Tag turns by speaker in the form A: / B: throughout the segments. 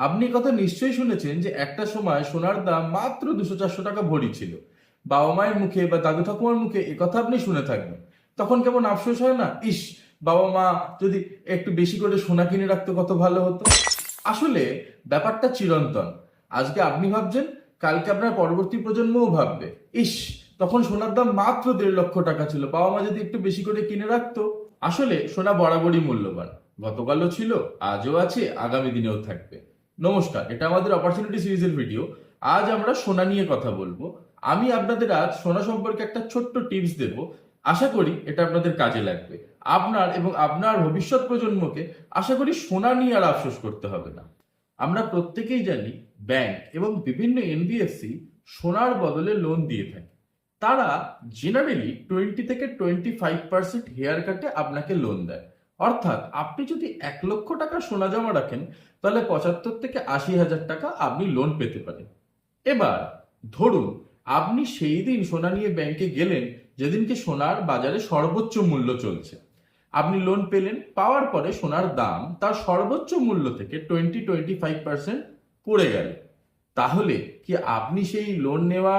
A: আপনি কথা নিশ্চয়ই শুনেছেন যে একটা সময় সোনার দাম মাত্র 200-400 টাকা ভরি ছিল। বাবা মায়ের মুখে বা দাদু ঠাকুমার মুখে এ কথা আপনি শুনে থাকবেন। তখন কেমন আফসোস হয় না, ইস, বাবা মা যদি একটু বেশি করে সোনা কিনে রাখতো কত ভালো হতো। আসলে ব্যাপারটা চিরন্তন। আজকে আপনি ভাবছেন, কালকে আপনার পরবর্তী প্রজন্মও ভাববে, ইস, তখন সোনার দাম মাত্র 1.5 লক্ষ টাকা ছিল, বাবা মা যদি একটু বেশি করে কিনে রাখতো। আসলে সোনা বরাবরই মূল্যবান। গতকালও ছিল, আজও আছে, আগামী দিনেও থাকবে। নমস্কার, এটা আমাদের অপরচুনিটি সিরিজের ভিডিও। আজ আমরা সোনা নিয়ে কথা বলবো। আমি আপনাদের আজ সোনা সম্পর্কে একটা ছোট্ট টিপস দেব। আশা করি এটা আপনাদের কাজে লাগবে। আপনার এবং আপনার ভবিষ্যৎ প্রজন্মকে আশা করি সোনা নিয়ে আর আফসোস করতে হবে না। আমরা প্রত্যেকেই জানি, ব্যাংক এবং বিভিন্ন এনবিএফসি সোনার বদলে লোন দিয়ে থাকে। তারা জেনারেলি 20 থেকে 25% হেয়ার কাটে আপনাকে লোন দেয়। অর্থাৎ আপনি যদি 1 লক্ষ টাকা সোনা জমা রাখেন, তাহলে 75 থেকে 80 হাজার টাকা আপনি লোন পেতে পারেন। এবার ধরুন আপনি সেই দিন সোনা নিয়ে ব্যাংকে গেলেন যেদিনকে সোনার বাজারে সর্বোচ্চ মূল্য চলছে। আপনি লোন পেলেন, পাওয়ার পরে সোনার দাম তার সর্বোচ্চ মূল্য থেকে 20-25% পড়ে গেল। তাহলে কি আপনি সেই লোন নেওয়া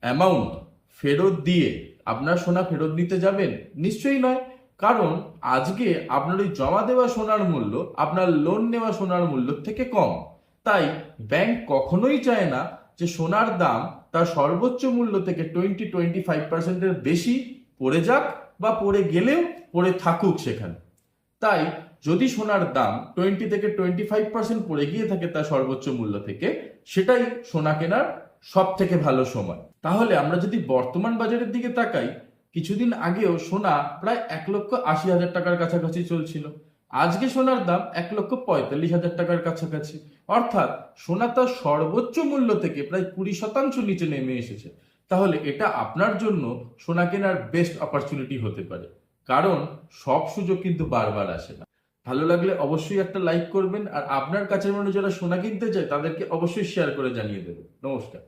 A: অ্যামাউন্ট ফেরত দিয়ে আপনার সোনা ফেরত নিতে যাবেন? নিশ্চয়ই নয়। কারণ আজকে আপনার ওই জমা দেওয়া সোনার মূল্য আপনার লোন নেওয়া সোনার মূল্যের থেকে কম। তাই ব্যাংক কখনোই চায় না যে সোনার দাম তার সর্বোচ্চ মূল্য থেকে 20-25%-এর বেশি পড়ে যাক, বা পড়ে গেলেও পড়ে থাকুক সেখানে। তাই যদি সোনার দাম 20 থেকে 25% পড়ে গিয়ে থাকে তার সর্বোচ্চ মূল্য থেকে, সেটাই সোনা কেনার সব থেকে ভালো সময়। তাহলে আমরা যদি বর্তমান বাজারের দিকে তাকাই, কিছুদিন আগেও সোনা প্রায় 1,80,000 টাকার কাছাকাছি চলছিল। আজকে সোনার দাম 1,45,000 টাকার কাছাকাছি। অর্থাৎ সোনা তার সর্বোচ্চ মূল্য থেকে প্রায় 20% নিচে নেমে এসেছে। তাহলে এটা আপনার জন্য সোনা কেনার বেস্ট অপরচুনিটি হতে পারে। কারণ সব সুযোগ কিন্তু বারবার আসে না। ভালো লাগলে অবশ্যই একটা লাইক করবেন, আর আপনার কাছের মানুষ যারা সোনা কিনতে চায় তাদেরকে অবশ্যই শেয়ার করে জানিয়ে দেবেন। নমস্কার।